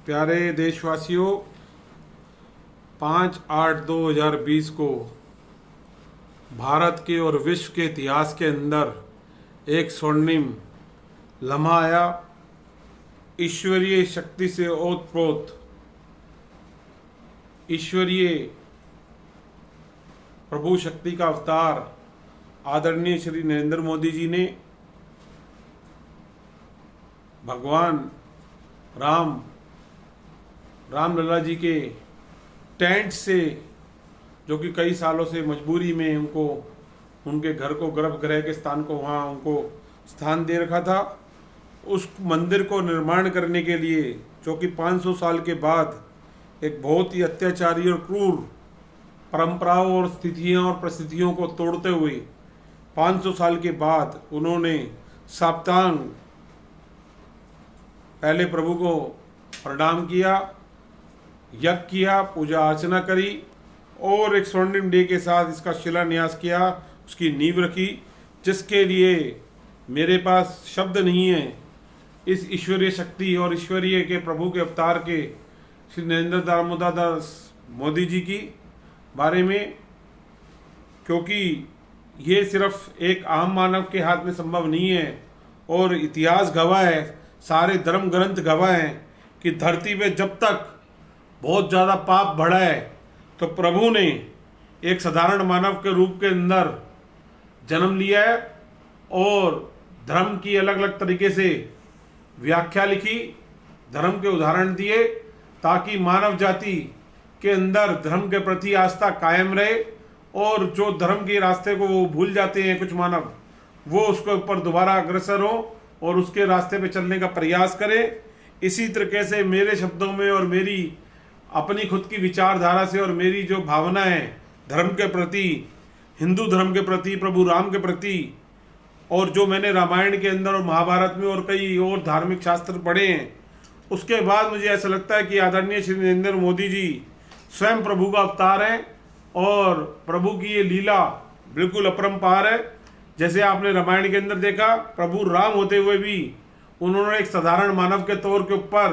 प्यारे देशवासियों, 5/8/2020 को भारत के और विश्व के इतिहास के अंदर एक स्वर्णिम लम्हा आया। ईश्वरीय शक्ति से ओतप्रोत ईश्वरीय प्रभु शक्ति का अवतार आदरणीय श्री नरेंद्र मोदी जी ने भगवान रामलला जी के टेंट से, जो कि कई सालों से मजबूरी में उनको उनके घर को, गर्भगृह के स्थान को, वहाँ उनको स्थान दे रखा था, उस मंदिर को निर्माण करने के लिए, जो कि 500 साल के बाद एक बहुत ही अत्याचारी और क्रूर परंपराओं और स्थितियों और परिस्थितियों को तोड़ते हुए 500 साल के बाद उन्होंने साष्टांग पहले प्रभु को प्रणाम किया, यज्ञ किया, पूजा अर्चना करी और एक स्वर्णिम डे के साथ इसका शिलान्यास किया, उसकी नींव रखी, जिसके लिए मेरे पास शब्द नहीं है इस ईश्वरीय शक्ति और ईश्वरीय के प्रभु के अवतार के श्री नरेंद्र दामोदर दास मोदी जी की बारे में, क्योंकि ये सिर्फ एक आम मानव के हाथ में संभव नहीं है और इतिहास गवाह है, सारे धर्म ग्रंथ गवाह हैं कि धरती पे जब तक बहुत ज़्यादा पाप बढ़ा है तो प्रभु ने एक साधारण मानव के रूप के अंदर जन्म लिया है और धर्म की अलग अलग तरीके से व्याख्या लिखी, धर्म के उदाहरण दिए, ताकि मानव जाति के अंदर धर्म के प्रति आस्था कायम रहे और जो धर्म के रास्ते को वो भूल जाते हैं कुछ मानव, वो उसके ऊपर दोबारा अग्रसर हो और उसके रास्ते पे चलने का प्रयास करें। इसी तरीके से मेरे शब्दों में और मेरी अपनी खुद की विचारधारा से और मेरी जो भावना है धर्म के प्रति, हिंदू धर्म के प्रति, प्रभु राम के प्रति, और जो मैंने रामायण के अंदर और महाभारत में और कई और धार्मिक शास्त्र पढ़े हैं, उसके बाद मुझे ऐसा लगता है कि आदरणीय श्री नरेंद्र मोदी जी स्वयं प्रभु का अवतार हैं और प्रभु की ये लीला बिल्कुल अपरंपार है। जैसे आपने रामायण के अंदर देखा, प्रभु राम होते हुए भी उन्होंने एक साधारण मानव के तौर के ऊपर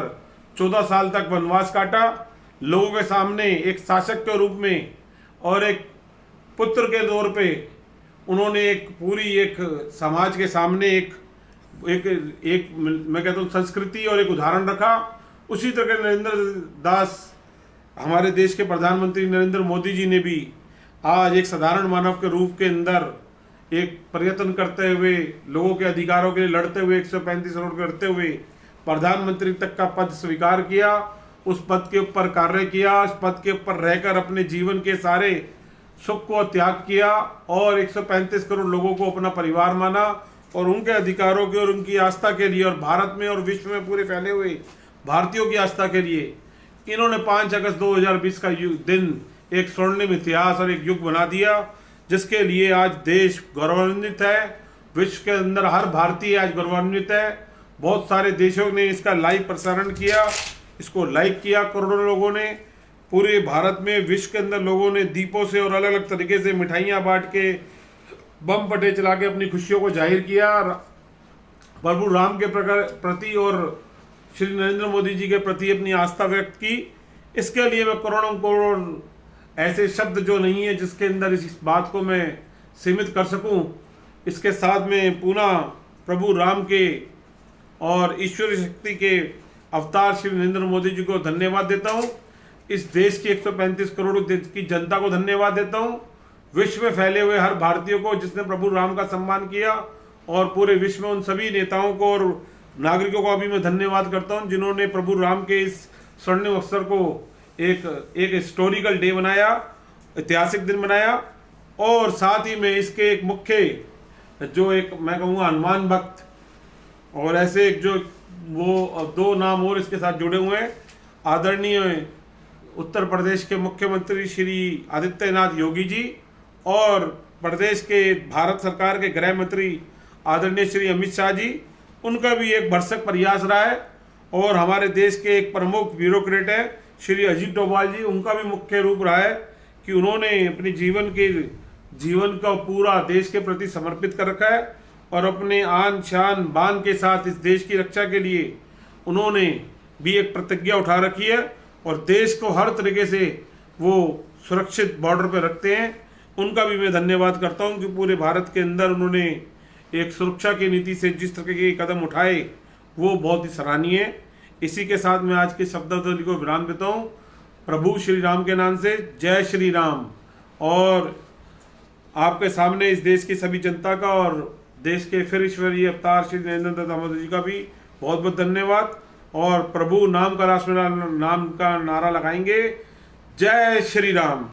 14 साल तक वनवास काटा, लोगों के सामने एक शासक के रूप में और एक पुत्र के तौर पे उन्होंने एक पूरी एक समाज के सामने एक मैं कहता हूँ संस्कृति और एक उदाहरण रखा। उसी तरह नरेंद्र दास, हमारे देश के प्रधानमंत्री नरेंद्र मोदी जी ने भी आज एक साधारण मानव के रूप के अंदर एक प्रयत्न करते हुए, लोगों के अधिकारों के लिए लड़ते हुए, 135 करोड़ करते हुए प्रधानमंत्री तक का पद स्वीकार किया, उस पद के ऊपर कार्य किया, उस पद के ऊपर रहकर अपने जीवन के सारे सुख को त्याग किया और 135 करोड़ लोगों को अपना परिवार माना और उनके अधिकारों के और उनकी आस्था के लिए और भारत में और विश्व में पूरे फैले हुए भारतीयों की आस्था के लिए इन्होंने 5 अगस्त 2020 का दिन एक स्वर्णिम इतिहास और एक युग बना दिया, जिसके लिए आज देश गौरवान्वित है, विश्व के अंदर हर भारतीय आज गौरवान्वित है। बहुत सारे देशों ने इसका लाइव प्रसारण किया, इसको लाइक किया, करोड़ों लोगों ने पूरे भारत में, विश्व के अंदर लोगों ने दीपों से और अलग अलग तरीके से मिठाइयाँ बांट के, बम पटे चला के अपनी खुशियों को जाहिर किया, प्रभु राम के प्रति और श्री नरेंद्र मोदी जी के प्रति अपनी आस्था व्यक्त की। इसके लिए मैं करोड़ों करोड़ ऐसे शब्द जो नहीं है जिसके अंदर इस बात को मैं सीमित कर सकूं, इसके साथ में पुनः प्रभु राम के और ईश्वरीय शक्ति के अवतार श्री नरेंद्र मोदी जी को धन्यवाद देता हूं। इस देश की 135 करोड़ की जनता को धन्यवाद देता हूं, विश्व में फैले हुए हर भारतीय को जिसने प्रभु राम का सम्मान किया, और पूरे विश्व में उन सभी नेताओं को और नागरिकों को अभी मैं धन्यवाद करता हूं जिन्होंने प्रभु राम के इस स्वर्णिम अवसर को एक हिस्टोरिकल डे बनाया, ऐतिहासिक दिन बनाया। और साथ ही में इसके एक मुख्य जो एक मैं कहूँगा हनुमान भक्त और ऐसे एक जो वो 2 नाम और इसके साथ जुड़े हुए हैं, आदरणीय उत्तर प्रदेश के मुख्यमंत्री श्री आदित्यनाथ योगी जी और प्रदेश के भारत सरकार के गृह मंत्री आदरणीय श्री अमित शाह जी, उनका भी एक भरसक प्रयास रहा है। और हमारे देश के एक प्रमुख ब्यूरोक्रेट है श्री अजीत डोभाल जी, उनका भी मुख्य रूप रहा है कि उन्होंने अपने जीवन का पूरा देश के प्रति समर्पित कर रखा है और अपने आन शान बान के साथ इस देश की रक्षा के लिए उन्होंने भी एक प्रतिज्ञा उठा रखी है और देश को हर तरीके से वो सुरक्षित बॉर्डर पर रखते हैं। उनका भी मैं धन्यवाद करता हूं कि पूरे भारत के अंदर उन्होंने एक सुरक्षा की नीति से जिस तरह के कदम उठाए वो बहुत ही सराहनीय है। इसी के साथ मैं आज के शब्दावली को विराम देता हूँ। प्रभु श्री राम के नाम से जय श्री राम। और आपके सामने इस देश की सभी जनता का और देश के फिर ईश्वरीय अवतार श्री नरेंद्र दामोदर जी का भी बहुत बहुत धन्यवाद। और प्रभु नाम का राष्ट्र नाम का नारा लगाएंगे। जय श्री राम।